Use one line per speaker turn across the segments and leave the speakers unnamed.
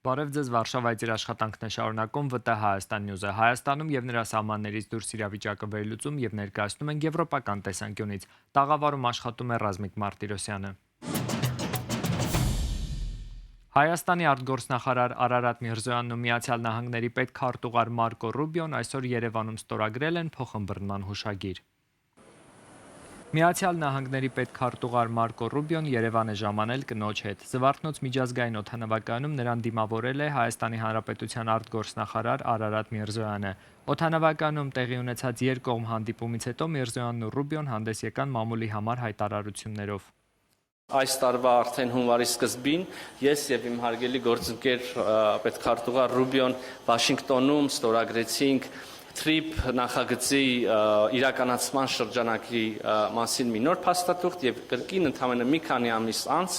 Բարև ձեզ, Վարշավայից իր աշխատանքն է շարունակում ՎՏՀ Հայաստան Նյուզը։ Հայաստանում եւ նրա սահմաններից դուրս իրավիճակը վերլուծում եւ ներկայացնում են եվրոպական տեսանկյունից։ Տաղավարում աշխատում է Ռազմիկ Մարտիրոսյանը։ Հայաստանի արտգործնախարար Արարատ Միրզոյանն ու Միացյալ Նահանգների պետքարտուղար Մարկո Ռուբիոն այսօր Երևանում ստորագրել են փոխըմբռնման հուշագիր։ Միացյալ Նահանգների պետքարտուղար Մարկո Ռուբիոն Երևան է ժամանել կնոջ հետ։ Զվարթնոց միջազգային օդանավակայանում նրան դիմավորել է Հայաստանի Հանրապետության արտգործնախարար Արարատ Միրզոյանը։ Օդանավակայանում տեղի ունեցած երկկողմ հանդիպումից հետո Միրզոյանն ու Ռուբիոն հանդես եկան մամուլի համար հայտարարություններով։
Այս տարվա արդեն հունվարի սկզբին ես եւ իմ հարգելի գործընկեր պետքարտուղար Ռուբիոն Վաշինգտոնում ստորագրեցինք TRIP նախագծի իրականացման շրջանակի մասին մի նոր փաստաթուղթ եւ կրկին ընդամենը մի քանի ամիս անց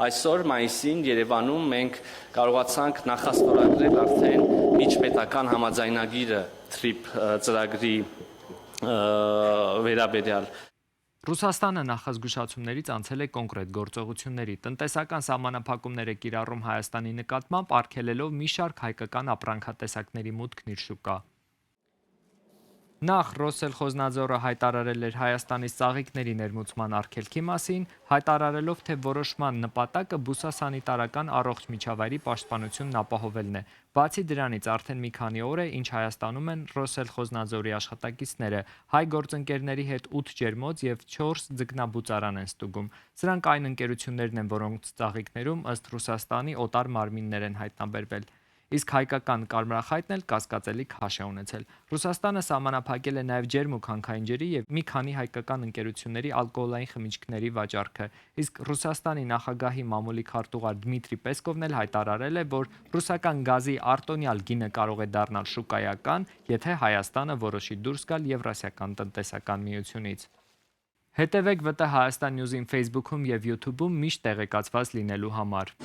այսօր մայիսին Երևանում մենք կարողացանք նախաստորագրել արդեն միջպետական համաձայնագիրը TRIP ծրագրի վերաբերյալ։
Ռուսաստանը նախազգուշացումներից անցել է կոնկրետ գործողությունների, տնտեսական սահմանափակումներ է կիրառում Հայաստանի նկատմամբ, արգելելով մի շարք հայկական ապրանքատեսակների մուտքն իր շուկա։ Նախ Ռոսելխոզնաձորը հայտարարել էր Հայաստանից ծաղիկների ներմուծման արգելքի մասին, հայտարարելով, թե որոշման նպատակը բուսասանիտարական առողջ միջավայրի պաշտպանությունն ապահովելն է։ Բացի դրանից արդեն մի քանի օր է, ինչ Հայաստանում են Ռոսելխոզնաձորի աշխատակիցները, հայ գործընկերների հետ 8 ջերմոց եւ 4 ձկնաբուծարան են ստուգում։ Սրանք այն ընկերություններն են, որոնց ծաղիկներում ըստ Ռուսաստանի օտար մարմիններ են հայտնաբերվել։ Իսկ հայկական կարմրախայտն էլ կասկածելի քաշ է ունեցել։ Ռուսաստանը սահմանափակել է նաև ջերմուկ հանքային ջրի եւ մի քանի հայկական ընկերությունների ալկոհոլային խմիչքների վաճառքը։ Իսկ Ռուսաստանի նախագահի մամուլի քարտուղար Դմիտրի Պեսկովն էլ հայտարարել է, որ ռուսական գազի արտոնյալ գինը կարող է դառնալ շուկայական, եթե Հայաստանը որոշի դուրս գալ Եվրասիական տնտեսական միությունից։ Հետևեք ՎՏՀ Հայաստան Նյուզին Facebook-ում եւ YouTube-ում միշտ տեղեկացված լինելու համար։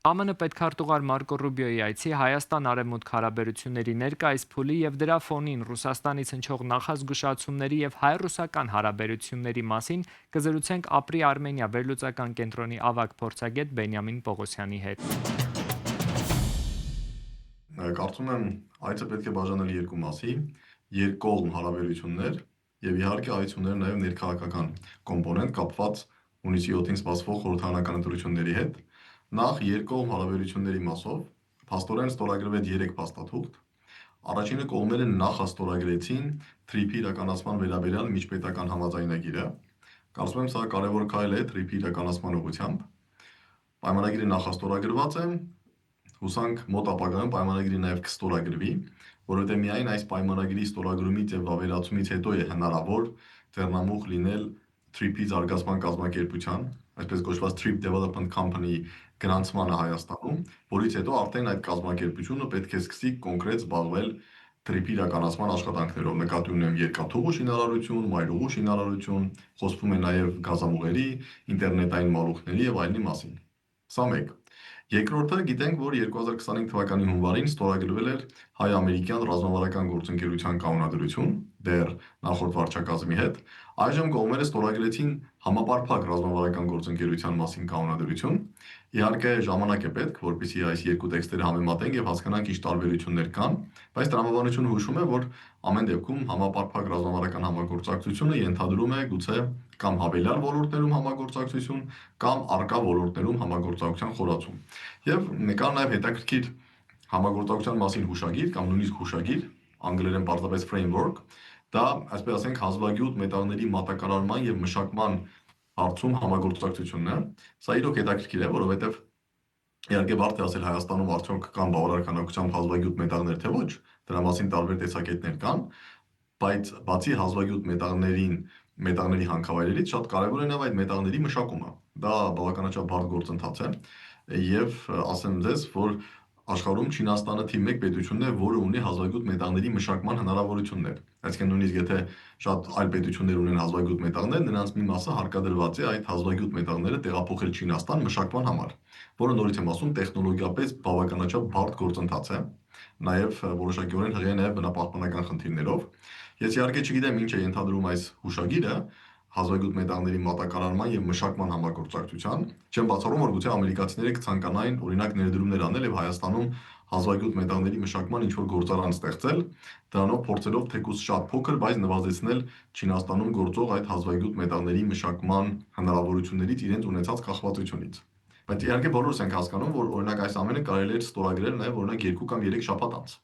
ԱՄՆ պետքարտուղար Մարկո Ռուբիոյի այցի Հայաստան-Արևմուտք հարաբերությունների ներկայիս փուլի եւ դրա ֆոնին Ռուսաստանից հնչող նախազգուշացումների եւ հայ-ռուսական հարաբերությունների մասին կզրուցենք Ապրի Արմենիա վերլուծական կենտրոնի ավագ փորձագետ Բենյամին Պողոսյանի հետ։
Կարծում եմ այցը պետք է բաժանել երկու մասի՝ երկկողմ հարաբերություններ եւ իհարկե այց ուներ նաեւ ներքաղաքական կոմպոնենտ կապված հունիսի 7-ին սպասվող խորհրդարանական ընտրությունների հետ։ Նախ երկկողմ հարաբերությունների մասով փաստորեն ստորագրվեց 3 փաստաթուղթ։ Առաջինը կողմերը նախաստորագրեցին TRIP-ի իրականացման վերաբերյալ միջպետական համաձայնագիրը։ Կարծում եմ սա կարևոր քայլ է TRIP-ի իրականացման ուղղությամբ։ Պայմանագիրը նախաստորագրված է, հուսանք մոտ ապագայում պայմանագիրը նաև կստորագրվի, որովհետև միայն այս պայմանագիրի ստորագրումից եւ վավերացումից հետո է հնարավոր ձեռնամուխ լինել TRIP-ի զարգացման կազմակերպության, այսպես կոչված TRIP Development Company գրանցմանը Հայաստանում, որից հետո արդեն այդ կազմակերպությունը պետք է սկսի կոնկրետ զբաղվել TRIP-ի իրականացման աշխատանքներով, նկատի ունեմ երկաթուղու շինարարություն, մայրուղու շինարարություն, խոսվում է նաև գազամուղերի, ինտերնետային մալուխների եւ այլնի մասին։ Սա մեկ։ Երկրորդը գիտենք, որ 2025 թվականի հունվարին ստորագրվել էր հայ-ամերիկյան ռազմավարական գործընկերության կանոնադրություն, դեռ նախորդ վարչակազմի հետ։ Այժմ կողմերը ստորագրեցին համապարփակ ռազմավարական գործընկերության մասին կանոնադրություն։ Իհարկե ժամանակ է պետք, որպեսզի այս երկու տեքստերը համեմատենք եւ հասկանանք ինչ տարբերություններ կան, բայց տրամաբանությունը հուշում է, որ ամեն դեպքում համապարփակ ռազմավարական համագործակցությունը ենթադրում է գուցե կամ հավելյալ ոլորտներում համագործակցություն, կամ արկա ոլորտներում համագործակցության խորացում։ Եվ կան նաև հետաքրքիր համագործակցության մասին հուշագիր կամ նույնիսկ հուշագիր, անգլերեն պարզապես framework, դա այսպես ասենք հազվագյուտ մետաղների մատակարարման եւ մշակման հարցում համագործակցությունն է։ Սա իրոք հետաքրքիր է, որովհետեւ իհարկե բարդ է ասել Հայաստանում արդյոք կան բավարար քանակությամբ հազվագյուտ մետաղներ թե ոչ, դրա մասին տարբեր տեսակետներ կան, բայց բացի հազվագյուտ մետաղների հանքավայրերից շատ կարևոր է նաև այդ մետաղների մշակումը։ Դա բավականաչափ բարդ գործընթաց է եւ ասեմ ձեզ, որ աշխարհում Չինաստանը թիվ 1 պետությունն է, որը ունի հազվագյուտ մետաղների մշակման հնարավորություններ։ Այսինքն նույնիսկ եթե շատ այլ պետություններ ունեն հազվագյուտ մետաղներ, նրանց մի մասը հարկադրված է այդ հազվագյուտ մետաղները տեղափոխել Չինաստան մշակման համար, որը նորից եմ ասում, տեխնոլոգիապես բավականաչափ բարդ գործընթաց է, նաև որոշակիորեն հղի է նաև բնապահպանական խնդիրներով։ Ես իհարկե չգիտեմ ինչ է ենթադրում այս հուշագիրը, հազվագյուտ մետաղների մատակարարման եւ մշակման համագործակցության, չեմ բացառում, որ գուցե ամերիկացիները կցանկանային օրինակ ներդրումներ անել եւ Հայաստանում հազվագյուտ մետաղների մշակման ինչ-որ գործարան ստեղծել, դրանով փորձելով թեկուզ շատ փոքր, բայց նվազեցնել Չինաստանում գործող այդ հազվագյուտ մետաղների մշակման հնարավորություններից իրենց ունեցած կախվածությունից։ Բայց իհարկե բոլորս ենք հասկանում, որ օրինակ այս ամենը կարելի է ստորագրել նաև օրինակ 2 կամ 3 շաբաթ անց։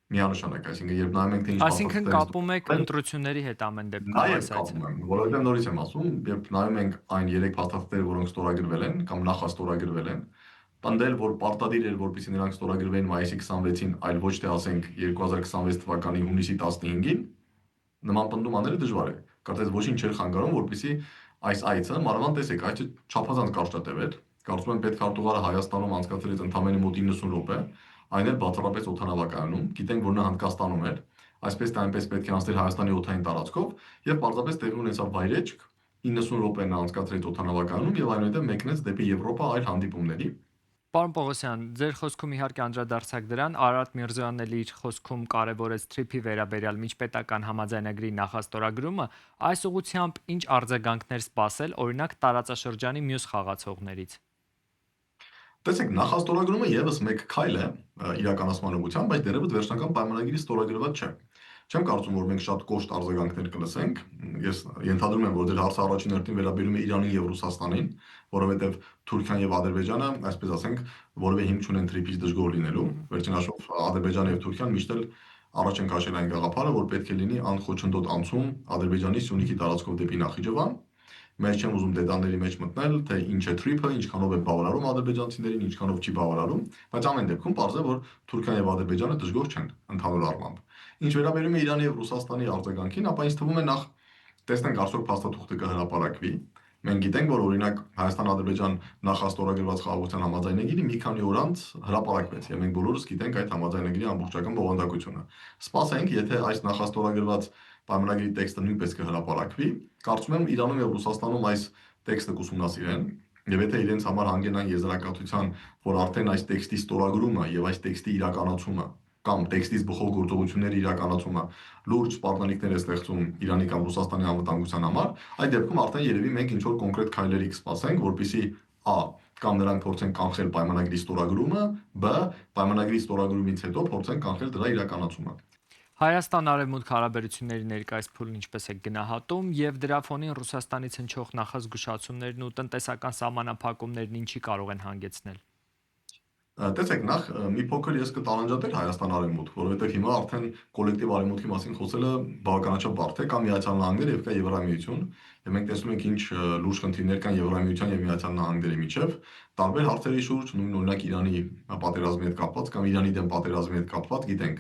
Միանշանակ, այսինքն երբ նայում ենք թե ինչ
Այսինքն կապում եք ընտրությունների հետ ամեն դեպքում
Նաև
այս այցը։
կապում եմ, որովհետև նորից եմ ասում, երբ նայում ենք այն 3 փաստաթղթերը, որոնք ստորագրվել են կամ նախաստորագրվել են, պնդել, որ պարտադիր էր, որպեսզի նրանք ստորագրվեն մայիսի 26-ին, այլ ոչ թե ասենք 2026 թվականի հունիսի 15-ին, նման պնդում անելը դժվար է։ Կարծես ոչինչ չէր խանգարում, որպեսզի այս այցը, մանավանդ տեսեք, այցը չափազանց կարճատև էր։ Կարծում եմ պետքարտուղարը Հայաստանում անցկացրեց ընդամենը մոտ 90 րոպե, այն էլ բացառապես օդանավակայանում, գիտենք, որ նա Հնդկաստանում էր, այսպես թե այնպես պետք է անցներ Հայաստանի օդային տարածքով եւ պարզապես տեղի ունեցավ վայրեջք 90 րոպե նա անցկացրեց օդանավակայանում եւ այնուհետեւ մեկնեց դեպի Եվրոպա այլ հանդիպումների։
Պարոն Պողոսյան, ձեր խոսքում իհարկե անդրադարձակ դրան, Արարատ Միրզոյանն էլ իր խոսքում կարևորեց TRIP-ի վերաբերյալ միջպետական համաձայնագրի նախաստորագրումը, այս ուղղությամբ ինչ արձագանքներ սպասել, օրինակ տարածաշրջանի մյուս խաղացողներից։
Տեսեք, նախաստորագրումը եւս մեկ քայլ է իրականացման ուղղությամբ, բայց դեռևս վերջնական պայմանագիրը ստորագրված չէ։ Չեմ կարծում, որ մենք շատ կոշտ արձագանքներ կլսենք։ Ես ենթադրում եմ, որ դեր հարցը առաջին հերթին վերաբերում է Իրանին եւ Ռուսաստանին, որովհետեւ Թուրքիան եւ Ադրբեջանը, այսպես ասենք, որևէ հիմք չունեն TRIP-ից դժգոհ լինելու։ Վերջնաշով Ադրբեջանը եւ Թուրքիան միշտ էլ առաջ են քաշել այն գաղափարը, որ պետք է լինի անխոչնդոտ անցում Ադրբեջանի Սյունիքի տարածքով դեպի Նախիջևան։ Մեջ չեմ ուզում դետալների մեջ մտնել, թե ինչ է TRIP-ը, ինչքանով է բավարարում ադրբեջանցիներին, ինչքանով չի բավարարում, բայց ամեն դեպքում պարզ է, որ Թուրքիան եւ Ադրբեջանը դժգոհ չեն ընդհանուր առմամբ։ Ինչ վերաբերում է Իրանի եւ Ռուսաստանի արձագանքին, ապա ինձ թվում է նախ տեսնենք արդյոք փաստաթուղթը կհրապարակվի։ Մենք գիտենք, որ օրինակ Հայաստան-Ադրբեջան նախաստորագրված խաղաղության համաձայնագիրը մի քանի օր անց հրապարակվեց, եւ մենք բոլորս գիտենք այդ համաձայնագրի ամբողջական բովանդակությունը։ Սպասենք, եթե այս նախաստորագրված պայմանագրի տեքստը նույնպես կհրապարակվի, կարծում եմ Իրանում եւ Ռուսաստանում այս տեքստը կուսումնասիրեն, եւ եթե իրենց համար հանգեն այն եզրակացության, որ արդեն այս տեքստի ստորագրումը եւ այս տեքստի իրականացումը կամ տեքստից բխող գործողությունների իրականացումը լուրջ սպառնալիքներ է ստեղծում Իրանի կամ Ռուսաստանի անվտանգության համար, այդ դեպքում արդեն երևի մենք ինչ-որ կոնկրետ քայլերի կսպասենք, որպեսզի a. կամ նրանք փորձեն կանխել պայմանագրի ստորագրումը, b. պայմանագրի ստորագրումից հետո փորձեն կանխել դրա իրականացումը։
Հայաստան-Արևմուտք հարաբերությունների ներկայիս փուլն ինչպես է գնահատում եւ դրա ֆոնին Ռուսաստանից հնչող նախազգուշացումներն ու տնտեսական սահմանափակումներն ինչի կարող են հանգեցնել։
Տեսեք, նախ մի փոքր ես կտանջատել Հայաստան-Արևմուտք, որովհետև հիմա արդեն կոլեկտիվ արևմուտքի մասին խոսելը բավականաչափ բարդ է, կա Միացյալ Նահանգները եւ կա Եվրամիություն, եւ մենք տեսնում ենք ինչ լուրջ խնդիրներ կան Եվրամիության եւ Միացյալ Նահանգների միջեւ, տարբեր հարցերի շուրջ, նույն օրինակ Իրանի պատերազմի հետ կապված կամ Իրանի դեմ պատերազմի հետ կապված, գիտենք,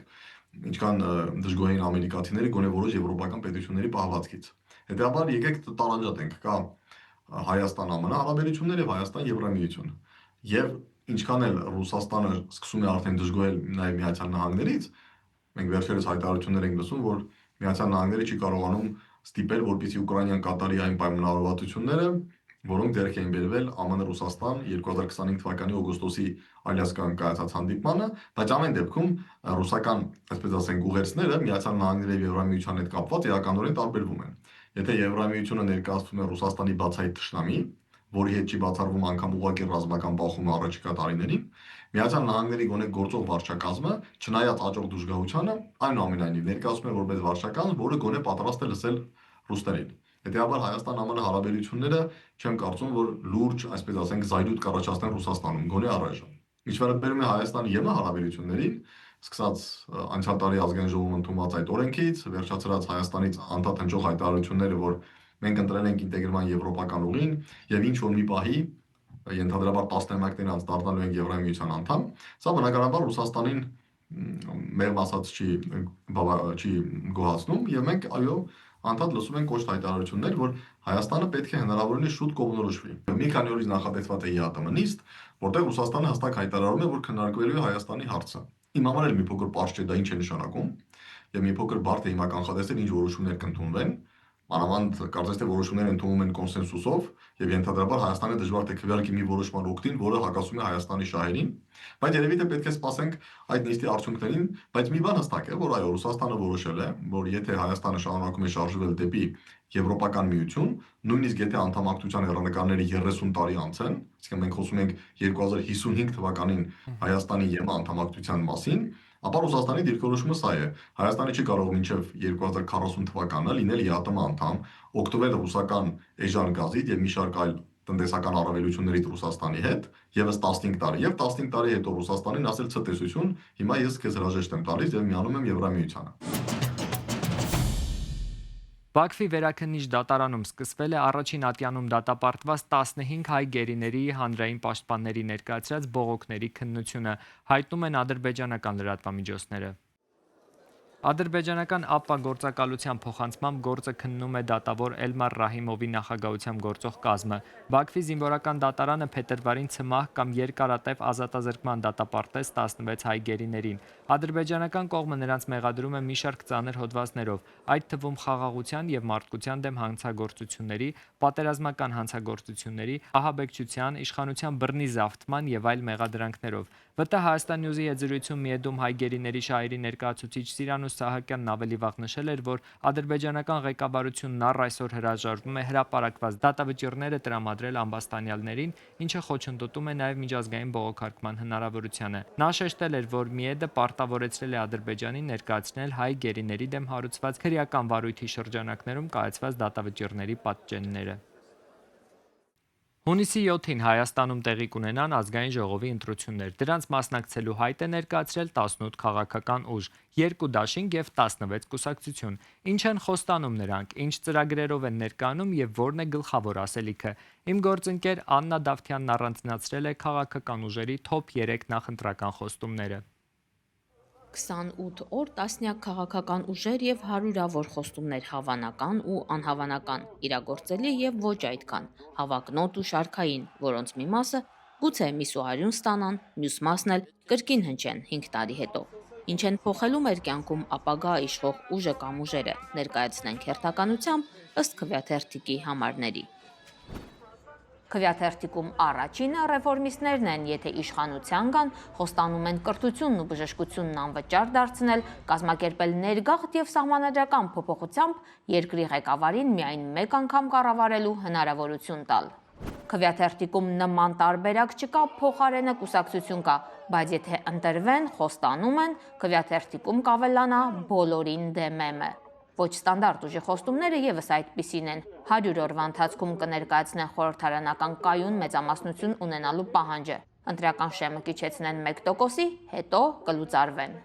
ինչքան դժգոհ էին ամերիկացիները գոնե որոշ եվրոպական պետությունների պահվածքից։ Հետեւաբար եկեք տարանջատենք, կա Հայաստան-ԱՄՆ հարաբերություններ եւ Հայաստան-Եվրամիություն։ Եվ ինչքան էլ Ռուսաստանը սկսում է արդեն դժգոհել նաև Միացյալ Նահանգներից, մենք վերջերս հայտարարություններ ենք լսում, որ Միացյալ Նահանգները չի կարողանում ստիպել, որպեսզի Ուկրաինան կատարի այն պայմանավորվածությունները, որոնք ձեռք էին բերվել ԱՄՆ-Ռուսաստան 2025 թվականի օգոստոսի Ալյասկայում կայացած հանդիպմանը, բայց ամեն դեպքում ռուսական, այսպես ասենք, ուղերձները Միացյալ Նահանգների եւ Եվրամիության հետ կապված իրականորեն տարբերվում են։ Եթե Եվրամիությունը ներկայացնում է Ռուսաստանի բացահայտ թշնամի, որի հետ չի բացառվում անգամ ուղղակի ռազմական բախումը առաջիկա տարիներին, Միացյալ Նահանգների գոնե գործող վարչակազմը, չնայած աճող դժգոհությանը, այնուամենայնիվ ներկայացում է որպես վարչակազմ, որը գոնե պատրաստ է լսել ռուսներին։ Հետեւաբար Հայաստան-ԱՄՆ հարաբերությունները չեմ կարծում, որ լուրջ, այսպես ասենք, զայրույթ կառաջացնեն Ռուսաստանում, գոնե առայժմ։ Ինչ վերաբերում է Հայաստան-ԵՄ հարաբերություններին, սկսած անցյալ տարի ազգային ժողովում ընդունված այդ օրենքից, վերջացրած Հայաստանից անդադ հնչող հայտարարությունները, որ մենք ընտրել ենք ինտեգրման եվրոպական ուղին եւ ինչ որ մի պահի ենթադրաբար 10 թեմակներ անց դառնալու են Եվրամիության անդամ, սա բնականաբար Ռուսաստանին մեղմ ասած չի գոհացնում եւ մենք այո անդադ լսում ենք կոշտ հայտարարություններ, որ Հայաստանը պետք է հնարավորինս շուտ կողմնորոշվի։ Մի քանի օրից նախատեսված է ԵԱՏՄ նիստ, որտեղ Ռուսաստանը հստակ հայտարարում է, որ քննարկվելու է Հայաստանի հարցը։ Իմ համար էլ մի փոքր պարզ չէ դա ինչ է նշանակում, եւ մի փոքր բարդ է հիմա կանխատեսել ինչ որոշումներ կընդունվեն, Մանավանդ կարծես թե որոշումները ընդունվում են կոնսենսուսով եւ ենթադրաբար Հայաստանը դժվար թե քվեարկի մի որոշման օգտին, որը հակասում է Հայաստանի շահերին, բայց երևի թե պետք է սպասենք այդ նիստի արդյունքներին, բայց մի բան հստակ է, որ այո, Ռուսաստանը որոշել է, որ եթե Հայաստանը շարունակում է շարժվել դեպի Եվրոպական միություն, նույնիսկ եթե անդամակցության հեռանկարները 30 տարի անց են, այսինքն մենք խոսում ենք 2055 թվականին Հայաստանի ԵՄ անդամակցության մասին, ապա Ռուսաստանի դիրքորոշումը սա է. Հայաստանը չի կարող մինչև 2040 թվականը լինել ԵԱՏՄ անդամ, օգտվել ռուսական էժան գազից եւ մի շարք այլ տնտեսական առավելություններից Ռուսաստանի հետ, եւս 15 տարի, եւ 15 տարի հետո Ռուսաստանին ասել ցտեսություն, հիմա ես քեզ հրաժեշտ եմ տալիս եւ միանում եմ Եվրամիությանը։
Բաքվի վերաքննիչ դատարանում սկսվել է առաջին ատյանում դատապարտված 15 հայ գերիների հանրային պաշտպանների ներկայացրած բողոքների քննությունը, հայտնում են ադրբեջանական լրատվամիջոցները։ Ադրբեջանական ԱՊՊԱ գործակալության փոխանցմամբ գործը քննում է դատավոր Էլմար Ռահիմովի նախագահությամբ գործող կազմը։ Բաքվի զինվորական դատարանը փետրվարին ցմահ կամ երկարատև ազատազրկման դատապարտեց 16 հայ գերիներին։ Ադրբեջանական կողմը նրանց մեղադրում է մի շարք ծանր հոդվածներով, այդ թվում խաղաղության եւ մարդկության դեմ հանցագործությունների, պատերազմական հանցագործությունների, ահաբեկչության, իշխանության բռնի զավթման եւ այլ մեղադրանքներով։ ՎՏ Հայաստան Նյուզի հետ զրույցում Միեդում հայ գերիների շահերի ներկայացուցիչ Սիրանուս Սահակյանն ավելի վաղ նշել էր, որ ադրբեջանական ղեկավարությունն առ այսօր հրաժարվում է հրապարակված դատավճիռները տրամադրել ամբաստանյալներին, ինչը խոչընդոտում է նաև միջազգային բողոքարկման հնարավորությանը։ Նա շեշտել էր, որ Միեդը պարտավորեցրել է Ադրբեջանին ներկայացնել հայ գերիների դեմ հարուցված քրեական վարույթի շրջանակներում կայացված դատավճիռների պատճենները։ Հունիսի 7-ին Հայաստանում տեղի կունենան ազգային ժողովի ընտրություններ։ Դրանց մասնակցելու հայտ է ներկայացրել 18 քաղաքական ուժ, 2 դաշինք եւ 16 կուսակցություն։ Ինչ են խոստանում նրանք, ինչ ծրագրերով են ներկայանում եւ որն է գլխավոր ասելիքը։ Իմ գործընկեր Աննա Դավթյանն առանձնացրել է քաղաքական ուժերի թոփ 3 նախընտրական խոստումները։
28 օր տասնյակ քաղաքական ուժեր եւ հարյուրավոր խոստումներ հավանական ու անհավանական, իրագործելի եւ ոչ այդքան, հավակնոտ ու շարքային, որոնց մի մասը գուցե միսուարյուն ստանան, մյուս մասն էլ կրկին հնչեն 5 տարի հետո։ Ինչ են փոխելու մեր կյանքում ապագա իշխող ուժը կամ ուժերը, ներկայացնենք հերթականությամբ ըստ քվեաթերթիկի համարների։ Քվեաթերթիկում առաջինը ռեֆորմիստներն են, եթե իշխանության կան, խոստանում են կրթությունն ու բժշկությունն անվճար դարձնել, կազմակերպել ներգաղթ եւ սահմանադրական փոփոխությամբ երկրի ղեկավարին միայն մեկ անգամ կառավարելու հնարավորություն տալ։ Քվեաթերթիկում նման տարբերակ չկա, փոխարենը կուսակցություն կա, բայց եթե ընտրվեն, խոստանում են, քվեաթերթիկում կավելանա բոլորին դեմեմը։ Ոչ ստանդարտ ուժի խոստումները եւս այդպիսին են։ 100 օրվա ընթացքում կներկայացնեն խորհրդարանական կայուն մեծամասնություն ունենալու պահանջը։ Ընտրական շեմը կիչեցնեն 1%-ի, հետո կլուծարվեն։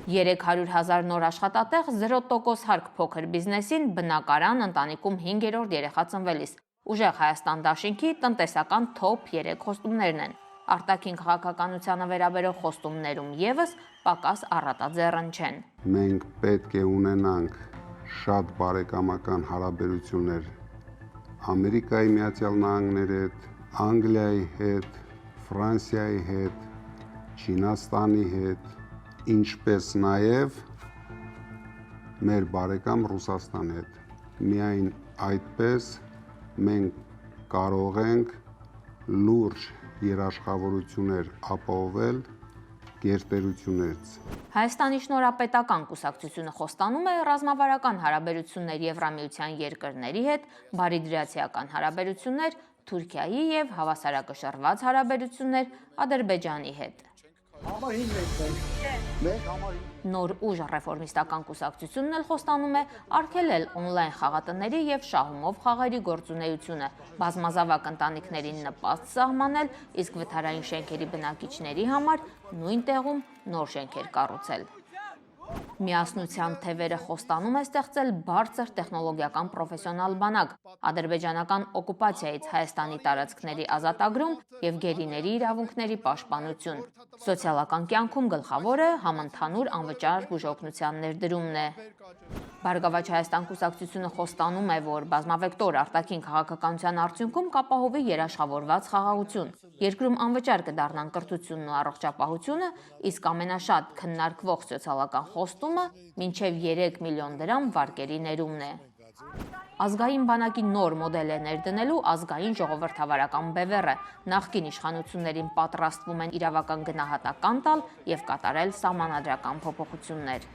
300,000 նոր աշխատատեղ, 0% հարկ փոքր բիզնեսին, բնակարան, ընտանիքում 5-րդ երեխա ծնվելիս։ Ուժեղ Հայաստան դաշինքի տնտեսական թոփ 3 խոստումներն են։ Արտաքին քաղաքականությանը վերաբերող խոստումներում եւս պակաս առատաձեռն չեն։
Մենք պետք է ունենանք շատ բարեկամական հարաբերություններ Ամերիկայի Միացյալ Նահանգների հետ, Անգլիայի հետ, Ֆրանսիայի հետ, Չինաստանի հետ, ինչպես նաև մեր բարեկամ Ռուսաստանի հետ։ Միայն այդպես մենք կարող ենք լուրջ երաշխավորություններ ապահովել գերտերություններից։
Հայաստանի շնորհապետական կուսակցությունը խոստանում է ռազմավարական հարաբերություններ Եվրամիության երկրների հետ, բարիդրացիական հարաբերություններ Թուրքիայի եւ հավասարակշռված հարաբերություններ Ադրբեջանի հետ։ Նոր ուժ ռեֆորմիստական կուսակցությունն էլ խոստանում է արգելել օնլայն խաղատների եւ շահումով խաղերի գործունեությունը, բազմազավակ ընտանիքներին նպաստ սահմանել, իսկ վթարային շենքերի բնակիչների համար նույն տեղում նոր շենքեր կառուցել։ Միասնության թևերը խոստանում է ստեղծել բարձր տեխնոլոգիական պրոֆեսիոնալ բանակ, ադրբեջանական օկուպացիայից Հայաստանի տարածքների ազատագրում եւ գերիների իրավունքների պաշտպանություն։ Սոցիալական կյանքում գլխավորը համընդհանուր անվճար բուժօգնության ներդրումն է։ Բարգավաճ Հայաստան կուսակցությունը խոստանում է, որ բազմավեկտոր արտաքին քաղաքականության արդյունքում կապահովի երաշխավորված խաղաղություն։ Երկրում անվճար կդառնան կրթությունն ու առողջապահությունը, իսկ ամենաշատ քննարկվող սոցիալական խոստումը մինչև 3 միլիոն դրամ վարկերի ներումն է։ Ազգային բանակի նոր մոդել է ներդնելու ազգային ժողովրդավարական բևեռը։ Նախկին իշխանություններին պատրաստվում են իրավական գնահատական տալ եւ կատարել սահմանադրական փոփոխություններ։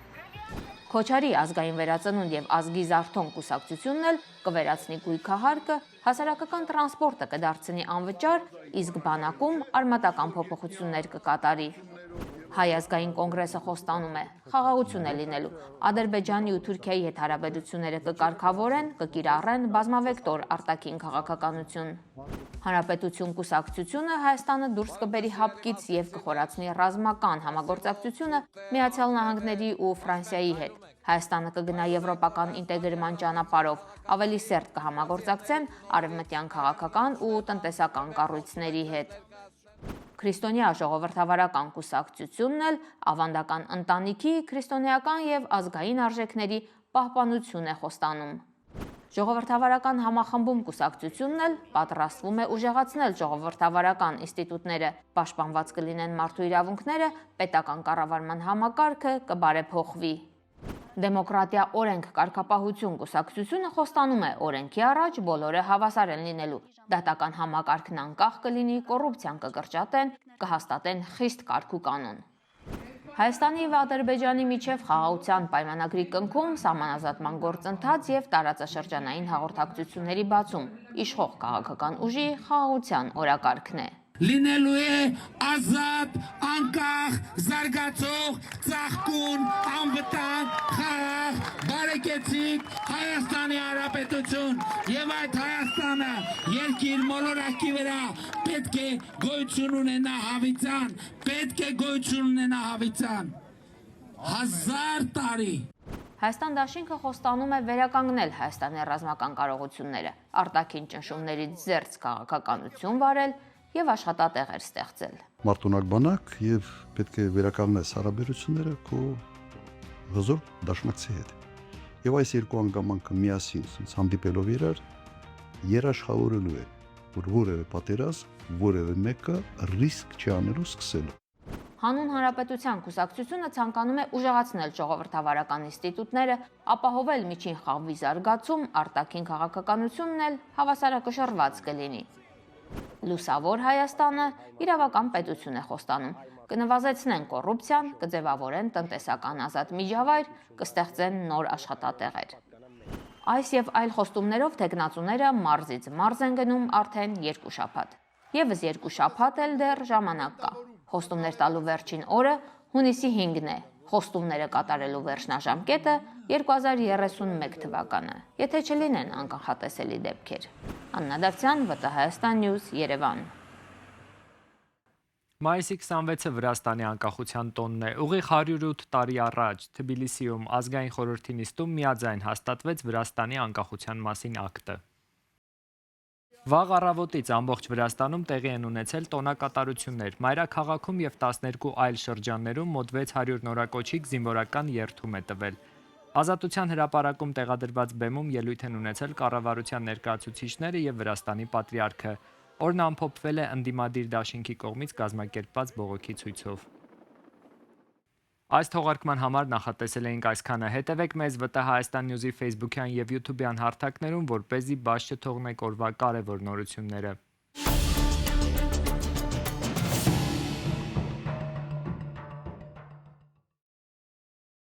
Քոչարի ազգային վերածնունդ եւ ազգի զարթոն կուսակցությունն էլ կվերացնի գույքահարկը, հասարակական տրանսպորտը կդարձնի անվճար, իսկ բանակում արմատական փոփոխություններ կկատարի։ Հայ ազգային կոնգրեսը խոստանում է, խաղաղություն է լինելու։ Ադրբեջանի ու Թուրքիայի հետ հարաբերությունները կկարգավորեն, կկիրառեն բազմավեկտոր արտաքին քաղաքականություն։ Հանրապետություն կուսակցությունը Հայաստանը դուրս կբերի հապկից եւ կխորացնի ռազմական համագործակցությունը Միացյալ Նահանգների ու Ֆրանսիայի հետ։ Հայաստանը կգնա եվրոպական ինտեգրման ճանապարհով, ավելի սերտ կհամագործակցեն արևմտյան քաղաքական ու տնտեսական կառույցների հետ։ Քրիստոնյա ժողովրդավարական կուսակցությունն էլ ավանդական ընտանիքի, քրիստոնեական եւ ազգային արժեքների պահպանություն է խոստանում։ Ժողովրդավարական համախմբում կուսակցությունն էլ պատրաստվում է ուժեղացնել ժողովրդավարական ինստիտուտները, պաշտպանված կլինեն մարդու իրավունքները, պետական կառավարման համակարգը կբարեփոխվի։ Դեմոկրատիա օրենք կարգապահություն կուսակցությունը խոստանում է օրենքի առաջ բոլորը հավասար են լինելու։ Դատական համակարգն անկախ կլինի, կոռուպցիան կկրճատեն, կհաստատեն խիստ կարգ ու կանոն։ Հայաստանի եւ Ադրբեջանի միջև խաղաղության պայմանագրի կնքում սահմանազատման գործընթաց եւ տարածաշրջանային հաղորդակցությունների բացում իշխող քաղաքական ուժի խաղաղության օրակարգն է։
Լինելու է ազատ, անկախ, զարգացող, ծաղկուն, անվտանգ, խաղաղ, բարեկեցիկ Հայաստանի Հանրապետություն եւ այդ Հայաստանը երկիր մոլորակի վրա պետք է գոյություն ունենա հավիտյան, պետք է գոյություն ունենա հավիտյան 1000 տարի։
Հայաստան դաշինքը խոստանում է վերականգնել Հայաստանի ռազմական կարողությունները, արտաքին ճնշումներից զերծ քաղաքականություն վարել եւ աշխատատեղեր ստեղծել։
Մարտունակ բանակ եւ պետք է վերականգնես հարաբերությունները քո հզոր դաշնակցի հետ։ Եվ այս երկու անգամանքը միասին հանդիպելով իրար երաշխավորելու է, որ որևէ պատերազմ, որևէ մեկը ռիսկ չանելու սկսելու։
Հանուն Հանրապետության կուսակցությունը ցանկանում է ուժեղացնել ժողովրդավարական ինստիտուտները, ապահովել միջին խաղի զարգացում, արտաքին քաղաքականությունն էլ հավասարակշռված կլինի։ Լուսավոր Հայաստանը իրավական պետություն է խոստանում։ Կնվազեցնեն կոռուպցիան, կձևավորեն տնտեսական ազատ միջավայր, կստեղծեն նոր աշխատատեղեր։ Այս եւ այլ խոստումներով թեկնածուները մարզից մարզ են գնում արդեն 2 շաբաթ։ Եվս 2 շաբաթ էլ դեռ ժամանակ կա։ Խոստումներ տալու վերջին օրը հունիսի 5-ն է։ Խոստումները կատարելու վերջնաժամկետը 2031 թվականը, եթե չլինեն անկանխատեսելի դեպքեր։ Աննա Դավթյան, ՎՏՀ Հայաստան News, Երևան։
Մայիսի 26-ը Վրաստանի անկախության տոնն է։ Ուղիղ 108 տարի առաջ Թբիլիսիում ազգային խորհրդի նիստում միաձայն հաստատվեց Վրաստանի անկախության մասին ակտը։ Վաղ առավոտից ամբողջ Վրաստանում տեղի են ունեցել տոնակատարություններ։ Մայրաքաղաքում եւ 12 այլ շրջաններում մոտ 600 նորակոչիկ զինվորական երթում է տվել։ Ազատության հրապարակում տեղադրված բեմում ելույթ են ունեցել կառավարության ներկայացուցիչները եւ Վրաստանի պատրիարքը։ Օրն ամփոփվել է ընդդիմադիր դաշինքի կողմից կազմակերպված բողոքի ցույցով։ Այս թողարկման համար նախատեսել էինք այսքանը։ Հետևեք մեզ ՎՏՀ Հայաստան News-ի Facebook-յան եւ YouTube-յան հարթակներում, որպեսզի բաց չթողնեք օրվա կարևոր նորությունները։